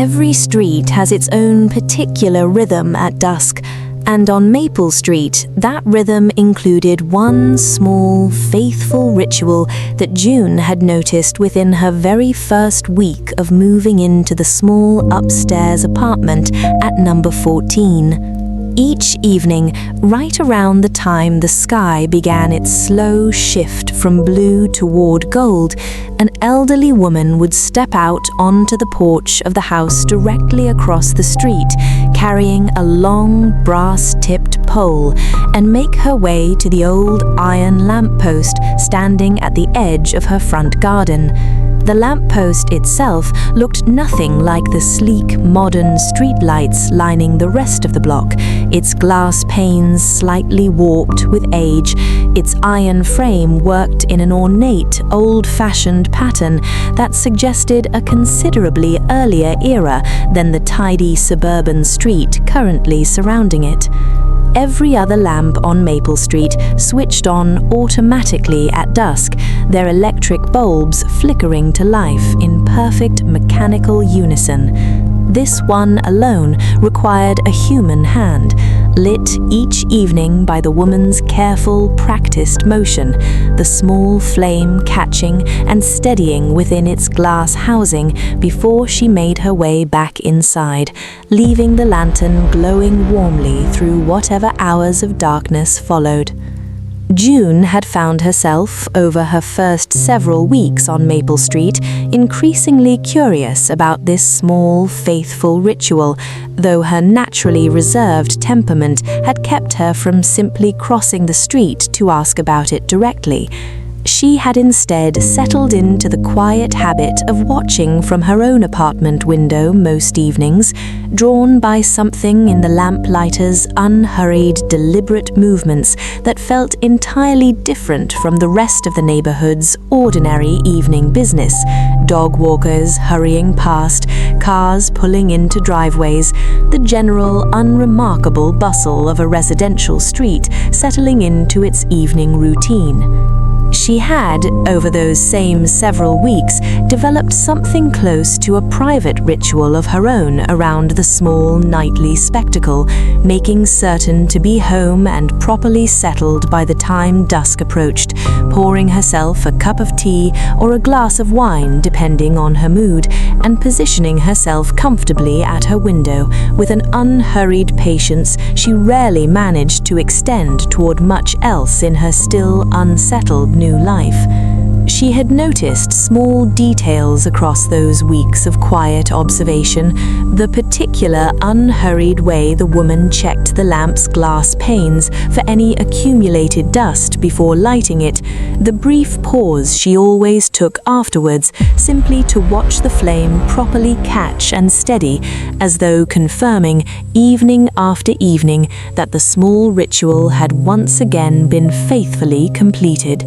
Every street has its own particular rhythm at dusk, and on Maple Street, that rhythm included one small, faithful ritual that June had noticed within her very first week of moving into the small upstairs apartment at number 14. Each evening, right around the time the sky began its slow shift from blue toward gold, an elderly woman would step out onto the porch of the house directly across the street, carrying a long, brass-tipped pole, and make her way to the old iron lamppost standing at the edge of her front garden. The lamppost itself looked nothing like the sleek, modern streetlights lining the rest of the block, its glass panes slightly warped with age, its iron frame worked in an ornate, old-fashioned pattern that suggested a considerably earlier era than the tidy suburban street currently surrounding it. Every other lamp on Maple Street switched on automatically at dusk, their electric bulbs flickering to life in perfect mechanical unison. This one alone required a human hand, lit each evening by the woman's careful, practiced motion, the small flame catching and steadying within its glass housing before she made her way back inside, leaving the lantern glowing warmly through whatever hours of darkness followed. June had found herself, over her first several weeks on Maple Street, increasingly curious about this small, faithful ritual, though her naturally reserved temperament had kept her from simply crossing the street to ask about it directly. She had instead settled into the quiet habit of watching from her own apartment window most evenings, drawn by something in the lamplighter's unhurried, deliberate movements that felt entirely different from the rest of the neighborhood's ordinary evening business. Dog walkers hurrying past, cars pulling into driveways, the general unremarkable bustle of a residential street settling into its evening routine. She had, over those same several weeks, developed something close to a private ritual of her own around the small nightly spectacle, making certain to be home and properly settled by the time dusk approached, pouring herself a cup of tea or a glass of wine depending on her mood, and positioning herself comfortably at her window with an unhurried patience she rarely managed to extend toward much else in her still unsettled new life. She had noticed small details across those weeks of quiet observation, the particular unhurried way the woman checked the lamp's glass panes for any accumulated dust before lighting it, the brief pause she always took afterwards simply to watch the flame properly catch and steady, as though confirming evening after evening that the small ritual had once again been faithfully completed.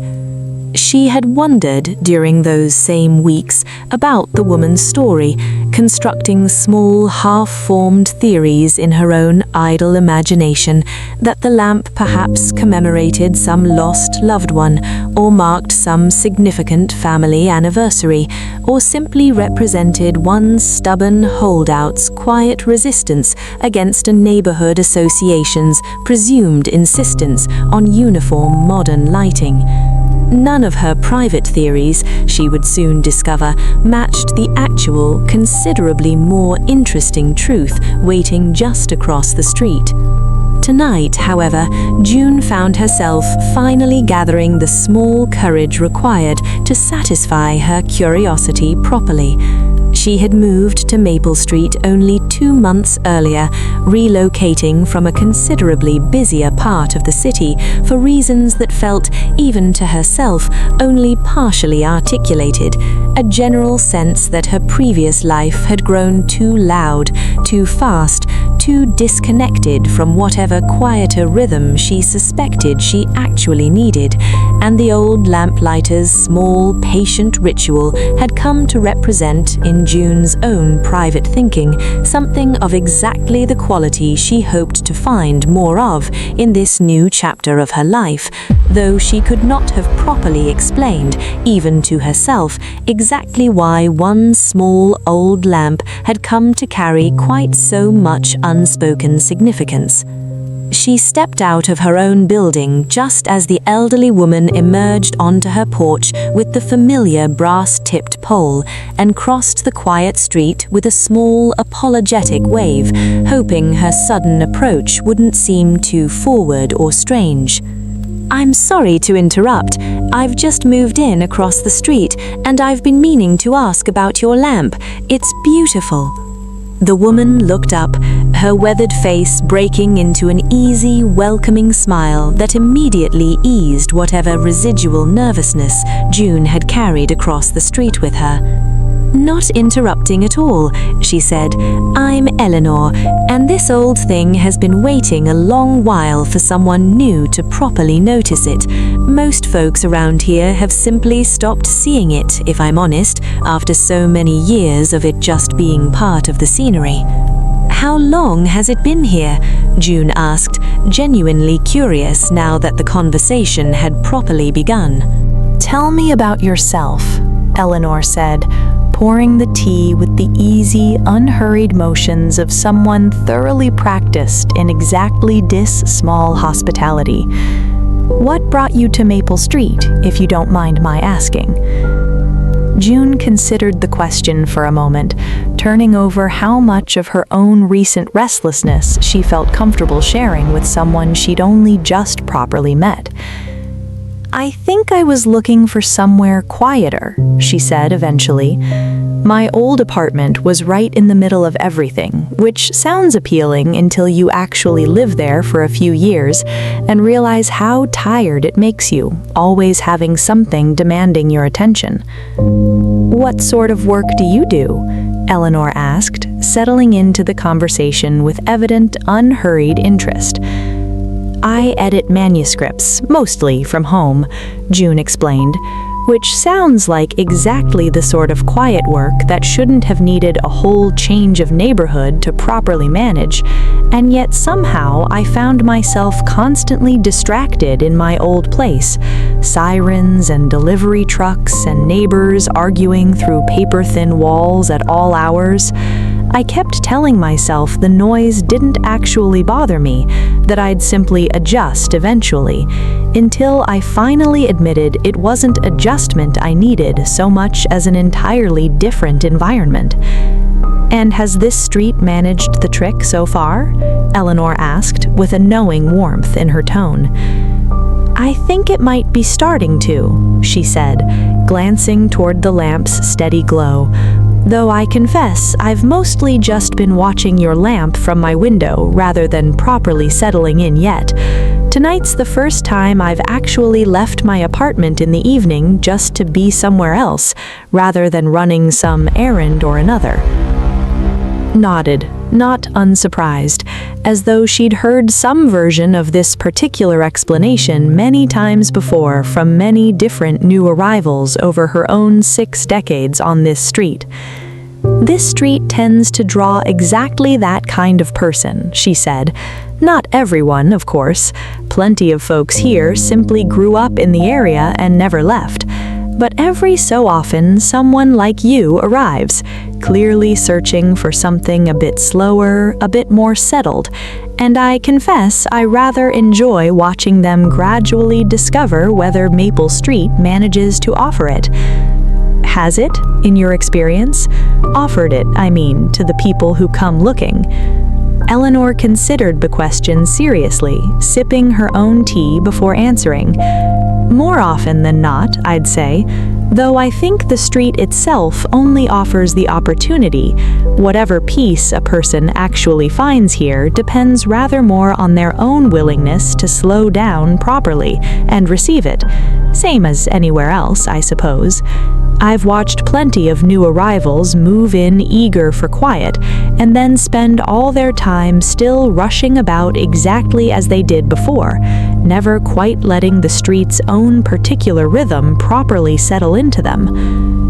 She had wondered during those same weeks about the woman's story, constructing small half-formed theories in her own idle imagination that the lamp perhaps commemorated some lost loved one, or marked some significant family anniversary, or simply represented one stubborn holdout's quiet resistance against a neighborhood association's presumed insistence on uniform modern lighting. None of her private theories, she would soon discover, matched the actual, considerably more interesting truth waiting just across the street. Tonight, however, June found herself finally gathering the small courage required to satisfy her curiosity properly. She had moved to Maple Street only 2 months earlier, relocating from a considerably busier part of the city for reasons that felt, even to herself, only partially articulated, a general sense that her previous life had grown too loud, too fast, too disconnected from whatever quieter rhythm she suspected she actually needed, and the old lamplighter's small, patient ritual had come to represent, in June's own private thinking, something of exactly the quality she hoped to find more of in this new chapter of her life, though she could not have properly explained, even to herself, exactly why one small old lamp had come to carry quite so much unspoken significance. She stepped out of her own building just as the elderly woman emerged onto her porch with the familiar brass-tipped pole and crossed the quiet street with a small, apologetic wave, hoping her sudden approach wouldn't seem too forward or strange. "I'm sorry to interrupt. I've just moved in across the street, and I've been meaning to ask about your lamp. It's beautiful." The woman looked up, her weathered face breaking into an easy, welcoming smile that immediately eased whatever residual nervousness June had carried across the street with her. "Not interrupting at all," she said. "I'm Eleanor, and this old thing has been waiting a long while for someone new to properly notice it. Most folks around here have simply stopped seeing it, if I'm honest, after so many years of it just being part of the scenery." "How long has it been here?" June asked, genuinely curious now that the conversation had properly begun. "Tell me about yourself," Eleanor said, pouring the tea with the easy, unhurried motions of someone thoroughly practiced in exactly this small hospitality. "What brought you to Maple Street, if you don't mind my asking?" June considered the question for a moment, turning over how much of her own recent restlessness she felt comfortable sharing with someone she'd only just properly met. "I think I was looking for somewhere quieter," she said eventually. "My old apartment was right in the middle of everything, which sounds appealing until you actually live there for a few years and realize how tired it makes you, always having something demanding your attention." "What sort of work do you do?" Eleanor asked, settling into the conversation with evident, unhurried interest. "I edit manuscripts, mostly from home," June explained, which sounds like exactly the sort of quiet work that shouldn't have needed a whole change of neighborhood to properly manage, and yet somehow I found myself constantly distracted in my old place. Sirens and delivery trucks and neighbors arguing through paper-thin walls at all hours. I kept telling myself the noise didn't actually bother me, that I'd simply adjust eventually, until I finally admitted it wasn't adjustment I needed so much as an entirely different environment. "And has this street managed the trick so far?" Eleanor asked, with a knowing warmth in her tone. "I think it might be starting to," she said, glancing toward the lamp's steady glow. "Though I confess I've mostly just been watching your lamp from my window rather than properly settling in yet. Tonight's the first time I've actually left my apartment in the evening just to be somewhere else, rather than running some errand or another." Nodded, not unsurprised, as though she'd heard some version of this particular explanation many times before from many different new arrivals over her own 6 decades on this street. "This street tends to draw exactly that kind of person," she said. "Not everyone, of course. Plenty of folks here simply grew up in the area and never left. But every so often someone like you arrives, clearly searching for something a bit slower, a bit more settled, and I confess I rather enjoy watching them gradually discover whether Maple Street manages to offer it." "Has it, in your experience? Offered it, I mean, to the people who come looking?" Eleanor considered the question seriously, sipping her own tea before answering. "More often than not, I'd say, though I think the street itself only offers the opportunity. Whatever peace a person actually finds here depends rather more on their own willingness to slow down properly and receive it. Same as anywhere else, I suppose. I've watched plenty of new arrivals move in eager for quiet, and then spend all their time still rushing about exactly as they did before, never quite letting the street's own particular rhythm properly settle into them.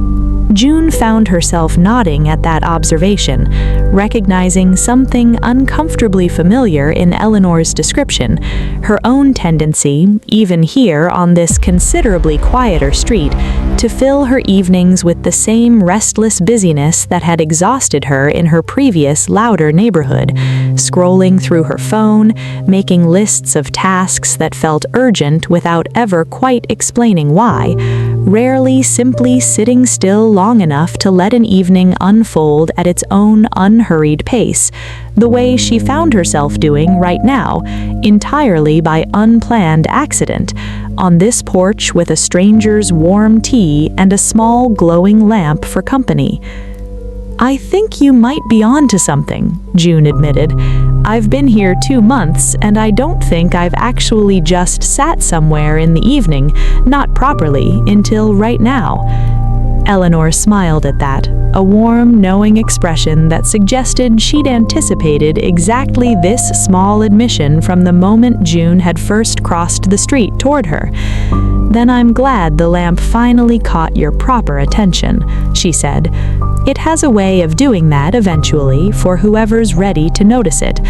June found herself nodding at that observation, recognizing something uncomfortably familiar in Eleanor's description, her own tendency, even here on this considerably quieter street, to fill her evenings with the same restless busyness that had exhausted her in her previous louder neighborhood, scrolling through her phone, making lists of tasks that felt urgent without ever quite explaining why, rarely simply sitting still long enough to let an evening unfold at its own unhurried pace, the way she found herself doing right now, entirely by unplanned accident, on this porch with a stranger's warm tea and a small glowing lamp for company. "I think you might be onto something," June admitted. "I've been here 2 months, and I don't think I've actually just sat somewhere in the evening, not properly, until right now." Eleanor smiled at that, a warm, knowing expression that suggested she'd anticipated exactly this small admission from the moment June had first crossed the street toward her. "Then I'm glad the lamp finally caught your proper attention," she said. "It has a way of doing that eventually for whoever's ready to notice it.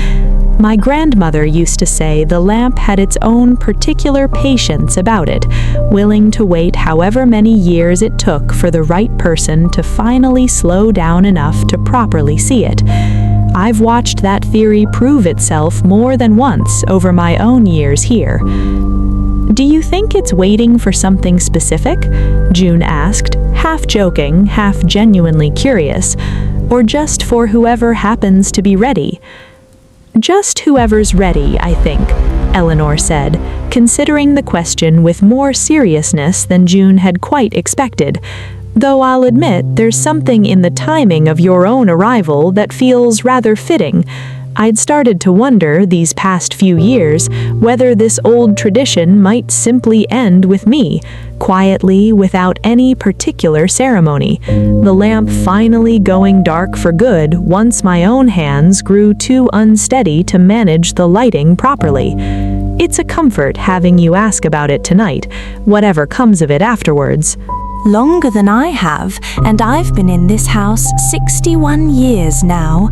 My grandmother used to say the lamp had its own particular patience about it, willing to wait however many years it took for the right person to finally slow down enough to properly see it. I've watched that theory prove itself more than once over my own years here." "Do you think it's waiting for something specific?" June asked, half joking, half genuinely curious. "Or just for whoever happens to be ready?" "Just whoever's ready, I think," Eleanor said, considering the question with more seriousness than June had quite expected. "Though I'll admit there's something in the timing of your own arrival that feels rather fitting. I'd started to wonder these past few years whether this old tradition might simply end with me, quietly, without any particular ceremony, the lamp finally going dark for good once my own hands grew too unsteady to manage the lighting properly. It's a comfort having you ask about it tonight, whatever comes of it afterwards." Longer than I have, and I've been in this house 61 years now,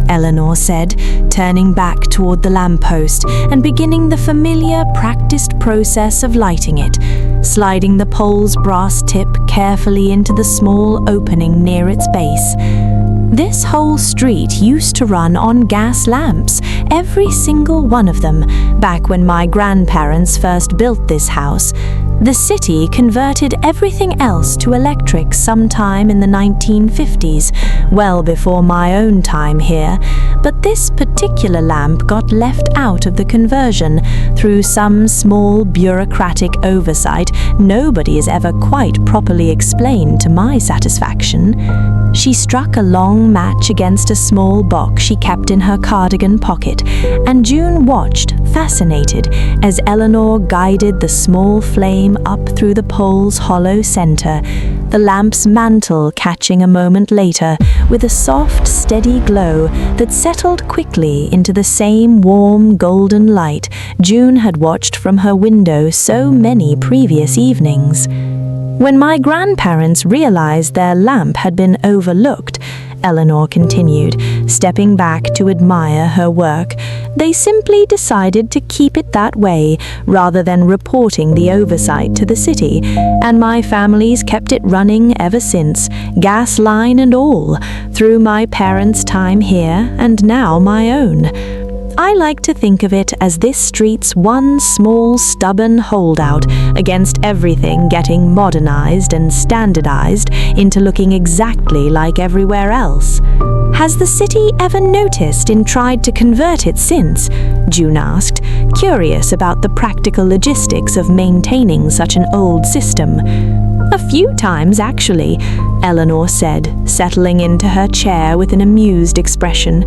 Eleanor said, turning back toward the lamppost and beginning the familiar, practiced process of lighting it, sliding the pole's brass tip carefully into the small opening near its base. This whole street used to run on gas lamps, every single one of them, back when my grandparents first built this house. The city converted everything else to electric sometime in the 1950s, well before my own time here, but this particular lamp got left out of the conversion through some small bureaucratic oversight nobody has ever quite properly explained to my satisfaction. She struck a long match against a small box she kept in her cardigan pocket, and June watched, fascinated, as Eleanor guided the small flame up through the pole's hollow center, the lamp's mantle catching a moment later with a soft, steady glow that settled quickly into the same warm, golden light June had watched from her window so many previous evenings. When my grandparents realized their lamp had been overlooked, Eleanor continued, stepping back to admire her work, they simply decided to keep it that way rather than reporting the oversight to the city, and my family's kept it running ever since, gas line and all, through my parents' time here and now my own. I like to think of it as this street's one small stubborn holdout against everything getting modernized and standardized into looking exactly like everywhere else. Has the city ever noticed and tried to convert it since? June asked, curious about the practical logistics of maintaining such an old system. "A few times, actually," Eleanor said, settling into her chair with an amused expression.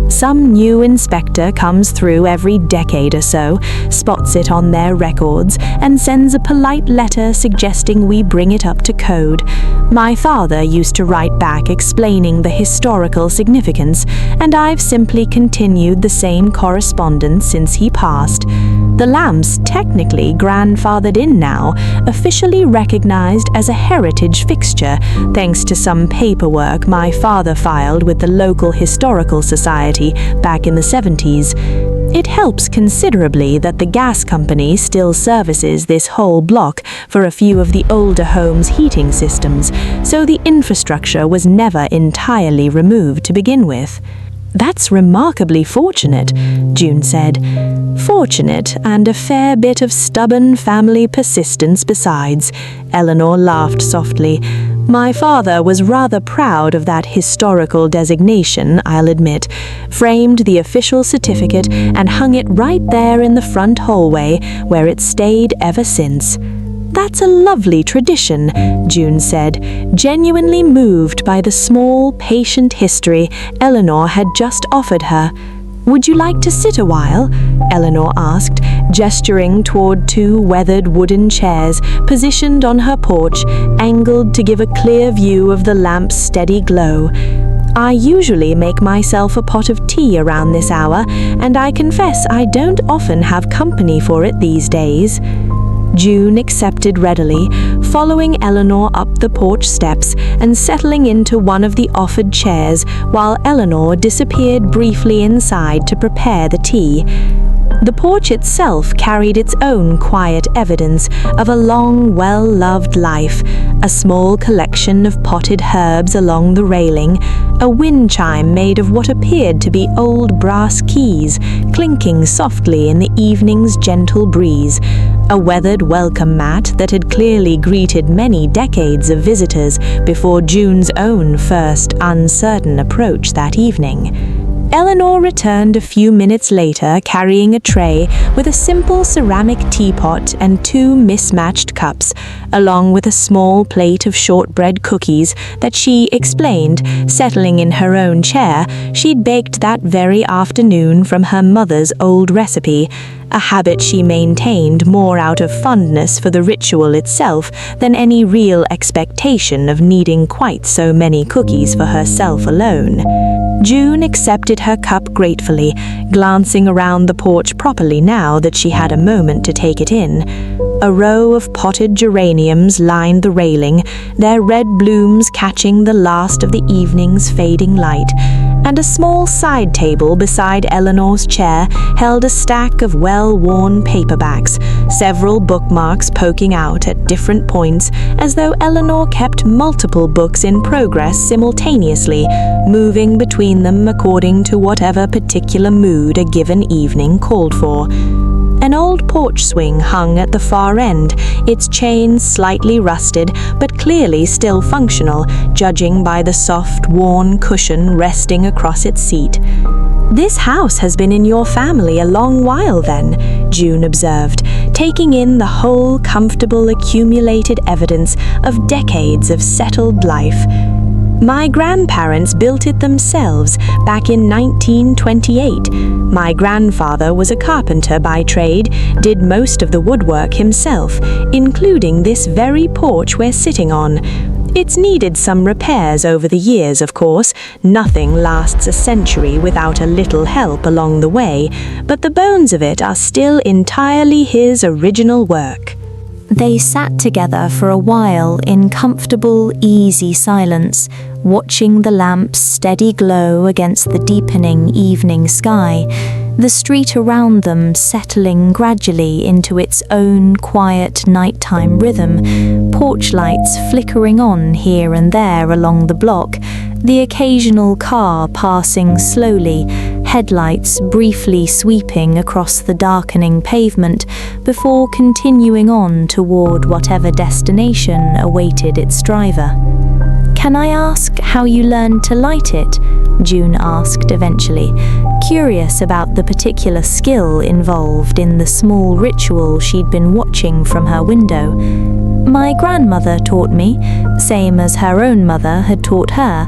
"Some new inspector comes through every decade or so, spots it on their records, and sends a polite letter suggesting we bring it up to code. My father used to write back explaining the historical significance, and I've simply continued the same correspondence since he passed. The lamp's technically grandfathered in now, officially recognized as a heritage fixture, thanks to some paperwork my father filed with the local historical society back in the 70s. It helps considerably that the gas company still services this whole block for a few of the older homes' heating systems, so the infrastructure was never entirely removed to begin with." "That's remarkably fortunate," June said. "Fortunate and a fair bit of stubborn family persistence besides," Eleanor laughed softly. "My father was rather proud of that historical designation, I'll admit, framed the official certificate and hung it right there in the front hallway, where it's stayed ever since." "That's a lovely tradition," June said, genuinely moved by the small, patient history Eleanor had just offered her. "Would you like to sit a while?" Eleanor asked, gesturing toward two weathered wooden chairs positioned on her porch, angled to give a clear view of the lamp's steady glow. "I usually make myself a pot of tea around this hour, and I confess I don't often have company for it these days." June accepted readily, following Eleanor up the porch steps and settling into one of the offered chairs while Eleanor disappeared briefly inside to prepare the tea. The porch itself carried its own quiet evidence of a long, well-loved life, a small collection of potted herbs along the railing, a wind chime made of what appeared to be old brass keys, clinking softly in the evening's gentle breeze, a weathered welcome mat that had clearly greeted many decades of visitors before June's own first uncertain approach that evening. Eleanor returned a few minutes later carrying a tray with a simple ceramic teapot and two mismatched cups, along with a small plate of shortbread cookies that she explained, settling in her own chair, she'd baked that very afternoon from her mother's old recipe, a habit she maintained more out of fondness for the ritual itself than any real expectation of needing quite so many cookies for herself alone. June accepted her cup gratefully, glancing around the porch properly now that she had a moment to take it in. A row of potted geraniums lined the railing, their red blooms catching the last of the evening's fading light, and a small side table beside Eleanor's chair held a stack of well-worn paperbacks, several bookmarks poking out at different points as though Eleanor kept multiple books in progress simultaneously, moving between them according to whatever particular mood a given evening called for. An old porch swing hung at the far end, its chain slightly rusted but clearly still functional, judging by the soft, worn cushion resting across its seat. "This house has been in your family a long while then," June observed, taking in the whole comfortable accumulated evidence of decades of settled life. "My grandparents built it themselves back in 1928. My grandfather was a carpenter by trade, did most of the woodwork himself, including this very porch we're sitting on. It's needed some repairs over the years, of course. Nothing lasts a century without a little help along the way, but the bones of it are still entirely his original work." They sat together for a while in comfortable, easy silence, watching the lamp's steady glow against the deepening evening sky, the street around them settling gradually into its own quiet nighttime rhythm, porch lights flickering on here and there along the block, the occasional car passing slowly, headlights briefly sweeping across the darkening pavement before continuing on toward whatever destination awaited its driver. "Can I ask how you learned to light it?" June asked eventually, curious about the particular skill involved in the small ritual she'd been watching from her window. My grandmother taught me, same as her own mother had taught her.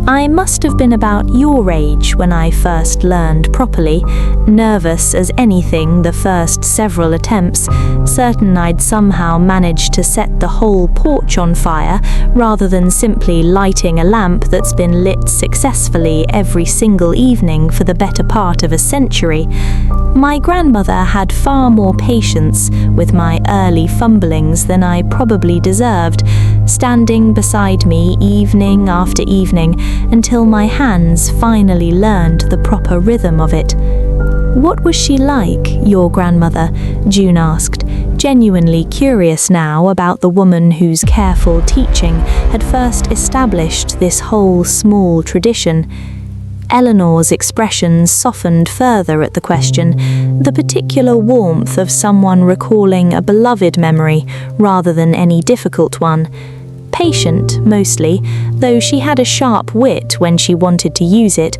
I must have been about your age when I first learned properly, nervous as anything the first several attempts, certain I'd somehow managed to set the whole porch on fire rather than simply lighting a lamp that's been lit successfully every single evening for the better part of a century. My grandmother had far more patience with my early fumblings than I probably deserved, standing beside me evening after evening until my hands finally learned the proper rhythm of it. What was she like, your grandmother? June asked, genuinely curious now about the woman whose careful teaching had first established this whole small tradition. Eleanor's expressions softened further at the question, the particular warmth of someone recalling a beloved memory rather than any difficult one. Patient, mostly, though she had a sharp wit when she wanted to use it.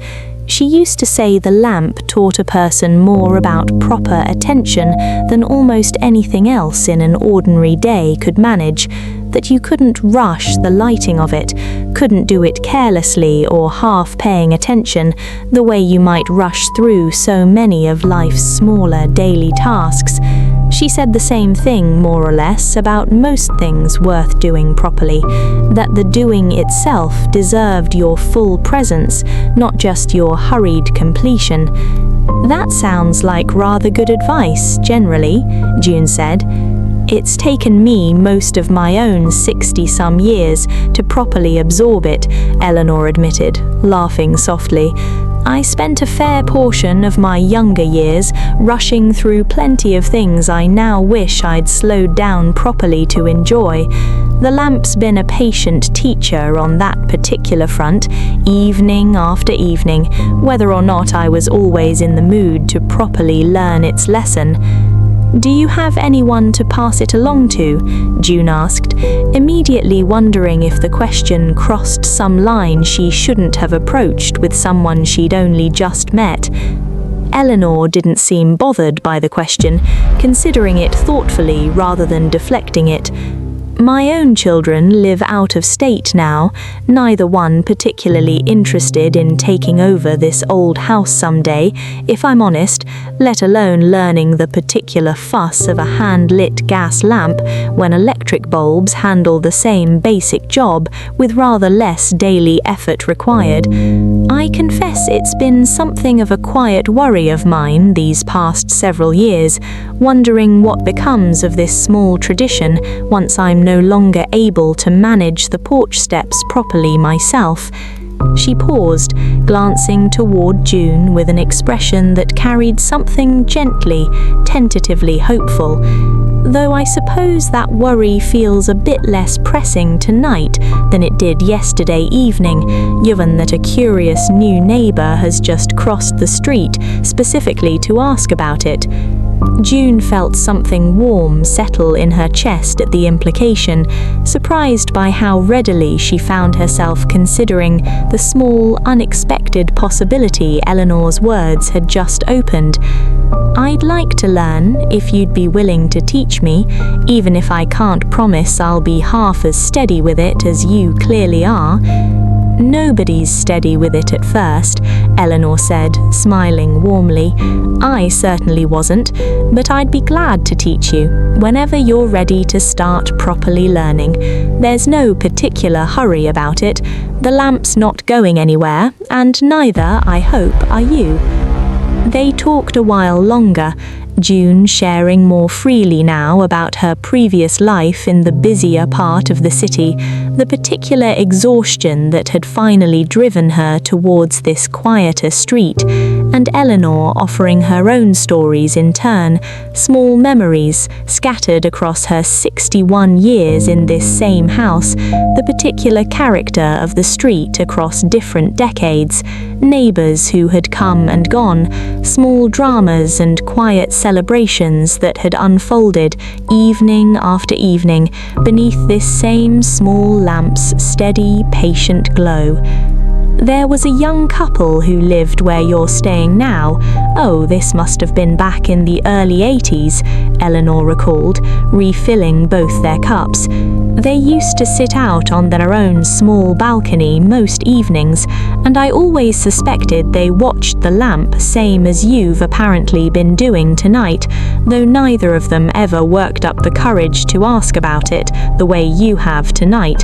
She used to say the lamp taught a person more about proper attention than almost anything else in an ordinary day could manage, that you couldn't rush the lighting of it, couldn't do it carelessly or half paying attention, the way you might rush through so many of life's smaller daily tasks. She said the same thing, more or less, about most things worth doing properly, that the doing itself deserved your full presence, not just your hurried completion. That sounds like rather good advice, generally, June said. It's taken me most of my own 60-some years to properly absorb it, Eleanor admitted, laughing softly. I spent a fair portion of my younger years rushing through plenty of things I now wish I'd slowed down properly to enjoy. The lamp's been a patient teacher on that particular front, evening after evening, whether or not I was always in the mood to properly learn its lesson. Do you have anyone to pass it along to? June asked, immediately wondering if the question crossed some line she shouldn't have approached with someone she'd only just met. Eleanor didn't seem bothered by the question, considering it thoughtfully rather than deflecting it. My own children live out of state now, neither one particularly interested in taking over this old house someday, if I'm honest, let alone learning the particular fuss of a hand-lit gas lamp when electric bulbs handle the same basic job with rather less daily effort required. I confess it's been something of a quiet worry of mine these past several years, wondering what becomes of this small tradition once I'm no longer able to manage the porch steps properly myself. She paused, glancing toward June with an expression that carried something gently, tentatively hopeful. Though I suppose that worry feels a bit less pressing tonight than it did yesterday evening, given that a curious new neighbor has just crossed the street specifically to ask about it. June felt something warm settle in her chest at the implication, surprised by how readily she found herself considering the small, unexpected possibility Eleanor's words had just opened. I'd like to learn, if you'd be willing to teach me, even if I can't promise I'll be half as steady with it as you clearly are. Nobody's steady with it at first, Eleanor said, smiling warmly. I certainly wasn't, but I'd be glad to teach you, whenever you're ready to start properly learning. There's no particular hurry about it. The lamp's not going anywhere, and neither, I hope, are you. They talked a while longer, June sharing more freely now about her previous life in the busier part of the city, the particular exhaustion that had finally driven her towards this quieter street, and Eleanor offering her own stories in turn, small memories scattered across her 61 years in this same house, the particular character of the street across different decades, neighbors who had come and gone, small dramas and quiet celebrations that had unfolded evening after evening beneath this same small lamp's steady, patient glow. There was a young couple who lived where you're staying now. Oh, this must have been back in the early 80s, Eleanor recalled, refilling both their cups. They used to sit out on their own small balcony most evenings, and I always suspected they watched the lamp, same as you've apparently been doing tonight, though neither of them ever worked up the courage to ask about it the way you have tonight.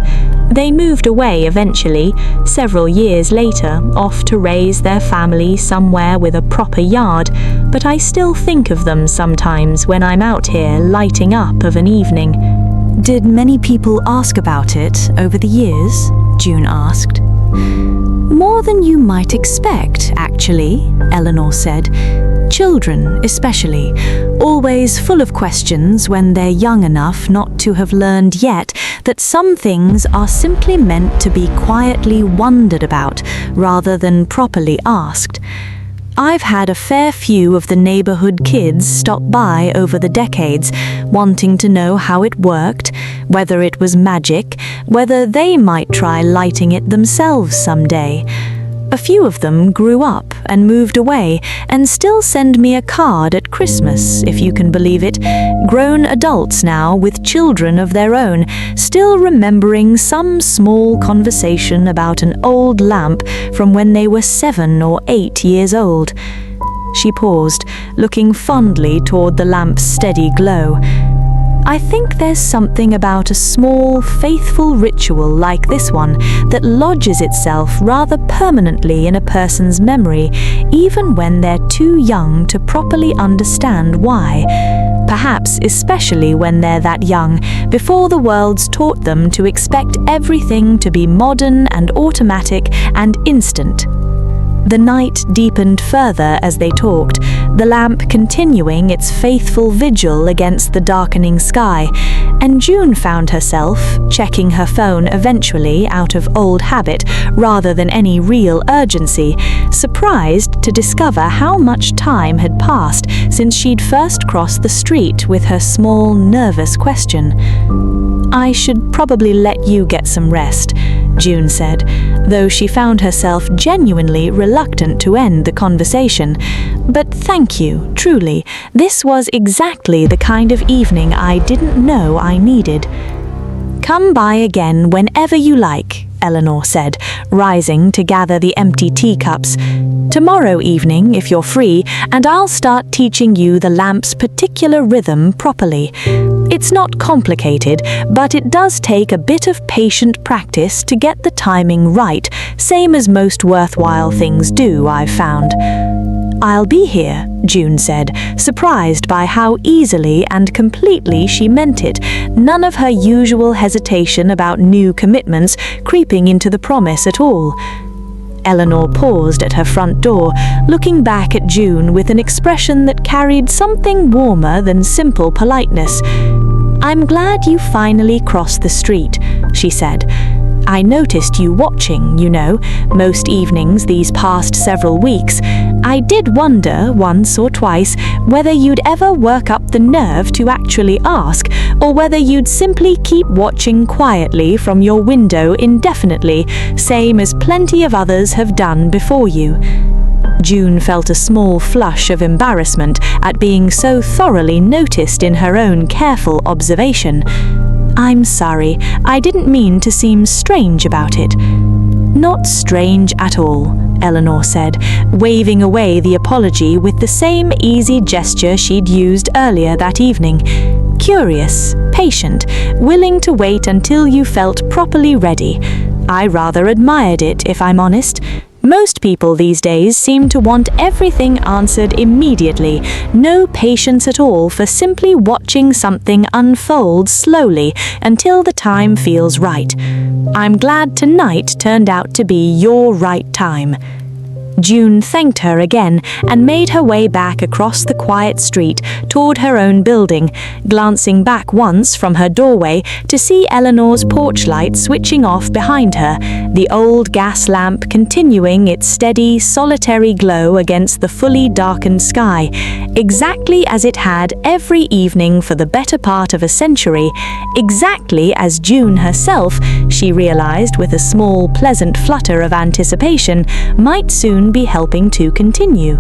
They moved away eventually, several years later, off to raise their family somewhere with a proper yard, but I still think of them sometimes when I'm out here lighting up of an evening. Did many people ask about it over the years? June asked. More than you might expect, actually, Eleanor said. Children, especially, always full of questions when they're young enough not to have learned yet that some things are simply meant to be quietly wondered about rather than properly asked. I've had a fair few of the neighborhood kids stop by over the decades, wanting to know how it worked, whether it was magic, whether they might try lighting it themselves someday. A few of them grew up and moved away and still send me a card at Christmas, if you can believe it. Grown adults now with children of their own, still remembering some small conversation about an old lamp from when they were 7 or 8 years old. She paused, looking fondly toward the lamp's steady glow. I think there's something about a small, faithful ritual like this one that lodges itself rather permanently in a person's memory, even when they're too young to properly understand why. Perhaps especially when they're that young, before the world's taught them to expect everything to be modern and automatic and instant. The night deepened further as they talked, the lamp continuing its faithful vigil against the darkening sky, and June found herself checking her phone eventually out of old habit rather than any real urgency, surprised to discover how much time had passed since she'd first crossed the street with her small, nervous question. "I should probably let you get some rest," June said, though she found herself genuinely reluctant to end the conversation. "But thank you, truly. This was exactly the kind of evening I didn't know I needed." "Come by again whenever you like," Eleanor said, rising to gather the empty teacups. "Tomorrow evening, if you're free, and I'll start teaching you the lamp's particular rhythm properly. It's not complicated, but it does take a bit of patient practice to get the timing right, same as most worthwhile things do, I've found." "I'll be here," June said, surprised by how easily and completely she meant it, none of her usual hesitation about new commitments creeping into the promise at all. Eleanor paused at her front door, looking back at June with an expression that carried something warmer than simple politeness. "I'm glad you finally crossed the street," she said. "I noticed you watching, you know, most evenings these past several weeks. I did wonder once or twice whether you'd ever work up the nerve to actually ask, or whether you'd simply keep watching quietly from your window indefinitely, same as plenty of others have done before you." June felt a small flush of embarrassment at being so thoroughly noticed in her own careful observation. "I'm sorry, I didn't mean to seem strange about it." "Not strange at all," Eleanor said, waving away the apology with the same easy gesture she'd used earlier that evening. "Curious, patient, willing to wait until you felt properly ready. I rather admired it, if I'm honest. Most people these days seem to want everything answered immediately, no patience at all for simply watching something unfold slowly until the time feels right. I'm glad tonight turned out to be your right time." June thanked her again and made her way back across the quiet street toward her own building, glancing back once from her doorway to see Eleanor's porch light switching off behind her, the old gas lamp continuing its steady, solitary glow against the fully darkened sky, exactly as it had every evening for the better part of a century, exactly as June herself, she realized with a small, pleasant flutter of anticipation, might soon be helping to continue.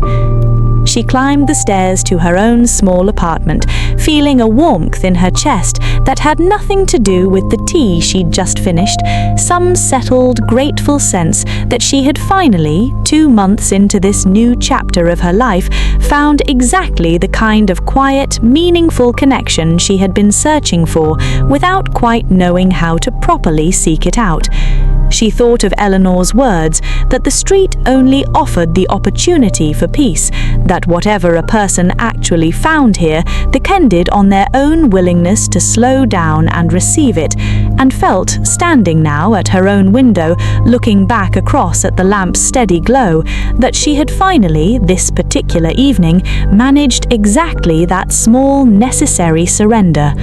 She climbed the stairs to her own small apartment, feeling a warmth in her chest that had nothing to do with the tea she'd just finished, some settled, grateful sense that she had finally, 2 months into this new chapter of her life, found exactly the kind of quiet, meaningful connection she had been searching for without quite knowing how to properly seek it out. She thought of Eleanor's words that the street only offered the opportunity for peace, that whatever a person actually found here depended on their own willingness to slow down and receive it, and felt, standing now at her own window, looking back across at the lamp's steady glow, that she had finally, this particular evening, managed exactly that small, necessary surrender.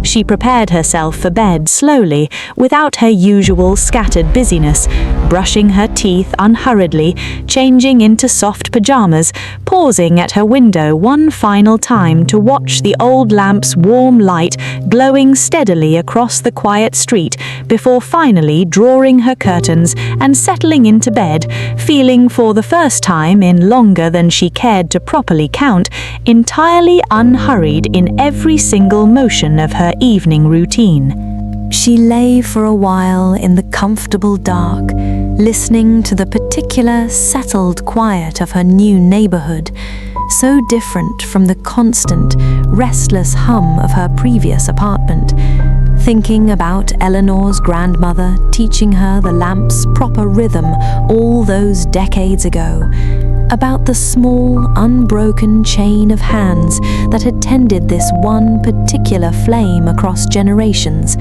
She prepared herself for bed slowly, without her usual scattered busyness, brushing her teeth unhurriedly, changing into soft pajamas, pausing at her window one final time to watch the old lamp's warm light glowing steadily across the quiet street before finally drawing her curtains and settling into bed, feeling for the first time in longer than she cared to properly count, entirely unhurried in every single motion of her evening routine. She lay for a while in the comfortable dark, listening to the particular settled quiet of her new neighborhood, so different from the constant, restless hum of her previous apartment, thinking about Eleanor's grandmother teaching her the lamp's proper rhythm all those decades ago, about the small, unbroken chain of hands that had tended this one particular flame across generations,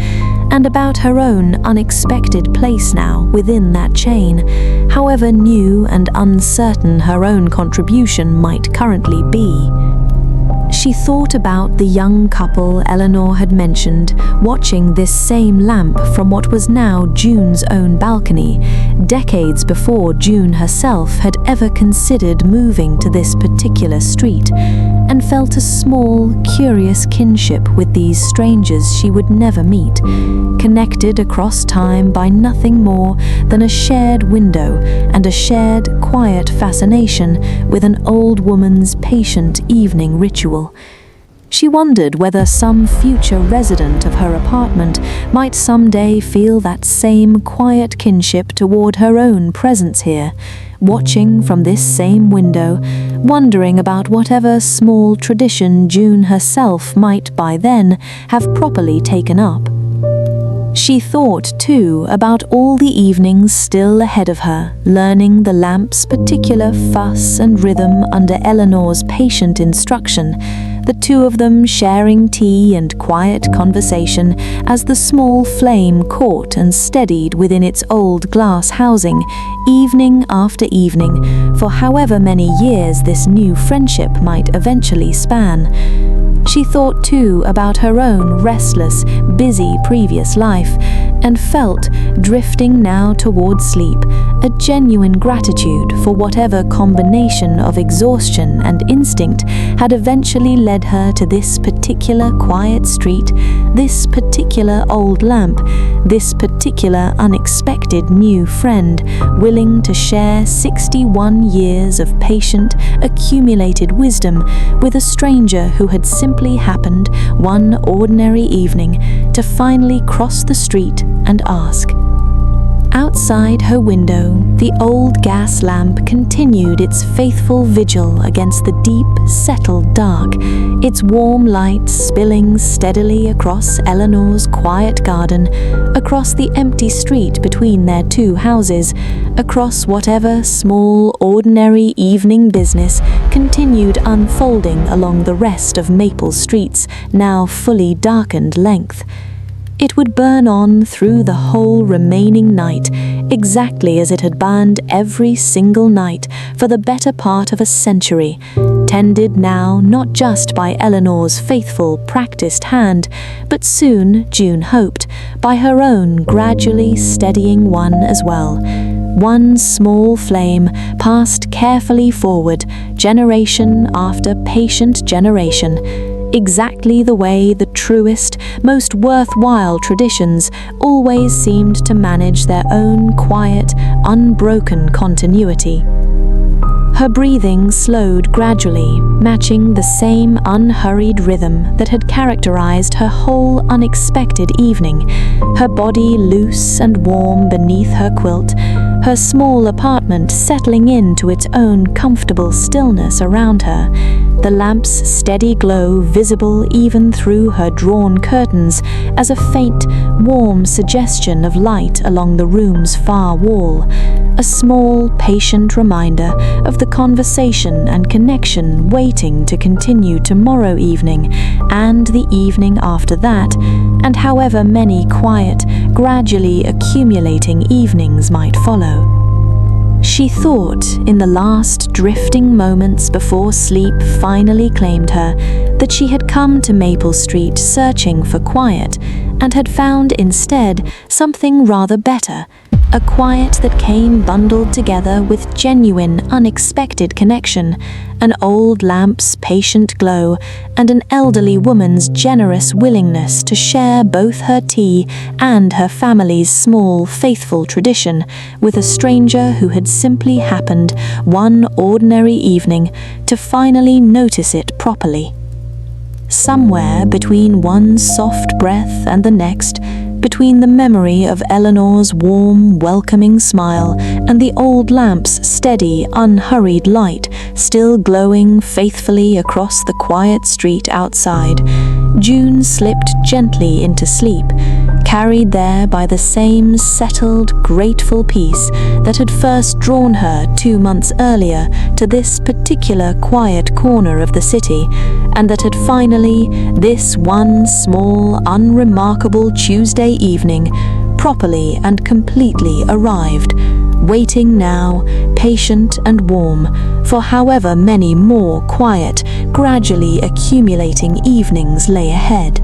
and about her own unexpected place now within that chain, however new and uncertain her own contribution might currently be. She thought about the young couple Eleanor had mentioned watching this same lamp from what was now June's own balcony, decades before June herself had ever considered moving to this particular street, and felt a small, curious kinship with these strangers she would never meet, connected across time by nothing more than a shared window and a shared, quiet fascination with an old woman's patient evening ritual. She wondered whether some future resident of her apartment might someday feel that same quiet kinship toward her own presence here, watching from this same window, wondering about whatever small tradition June herself might by then have properly taken up. She thought, too, about all the evenings still ahead of her, learning the lamp's particular fuss and rhythm under Eleanor's patient instruction, the two of them sharing tea and quiet conversation as the small flame caught and steadied within its old glass housing, evening after evening, for however many years this new friendship might eventually span. She thought too about her own restless, busy previous life, and felt, drifting now toward sleep, a genuine gratitude for whatever combination of exhaustion and instinct had eventually led her to this particular quiet street, this particular old lamp, this particular unexpected new friend, willing to share 61 years of patient, accumulated wisdom with a stranger who had simply happened one ordinary evening to finally cross the street and ask. Outside her window, the old gas lamp continued its faithful vigil against the deep, settled dark, its warm light spilling steadily across Eleanor's quiet garden, across the empty street between their two houses, across whatever small, ordinary evening business continued unfolding along the rest of Maple Street's now fully darkened length. It would burn on through the whole remaining night, exactly as it had burned every single night for the better part of a century, tended now not just by Eleanor's faithful, practiced hand, but soon, June hoped, by her own gradually steadying one as well. One small flame passed carefully forward, generation after patient generation, exactly the way the truest, most worthwhile traditions always seemed to manage their own quiet, unbroken continuity. Her breathing slowed gradually, matching the same unhurried rhythm that had characterized her whole unexpected evening, her body loose and warm beneath her quilt, her small apartment settling into its own comfortable stillness around her, the lamp's steady glow visible even through her drawn curtains as a faint, warm suggestion of light along the room's far wall, a small, patient reminder of the conversation and connection waiting to continue tomorrow evening and the evening after that, and however many quiet, gradually accumulating evenings might follow. She thought, in the last drifting moments before sleep finally claimed her, that she had come to Maple Street searching for quiet, and had found instead something rather better, a quiet that came bundled together with genuine, unexpected connection, an old lamp's patient glow, and an elderly woman's generous willingness to share both her tea and her family's small, faithful tradition with a stranger who had simply happened, one ordinary evening, to finally notice it properly. Somewhere between one soft breath and the next, between the memory of Eleanor's warm, welcoming smile and the old lamp's steady, unhurried light still glowing faithfully across the quiet street outside, June slipped gently into sleep, carried there by the same settled, grateful peace that had first drawn her 2 months earlier to this particular quiet corner of the city, and that had finally, this one small, unremarkable Tuesday evening, properly and completely arrived, waiting now, patient and warm, for however many more quiet, gradually accumulating evenings lay ahead.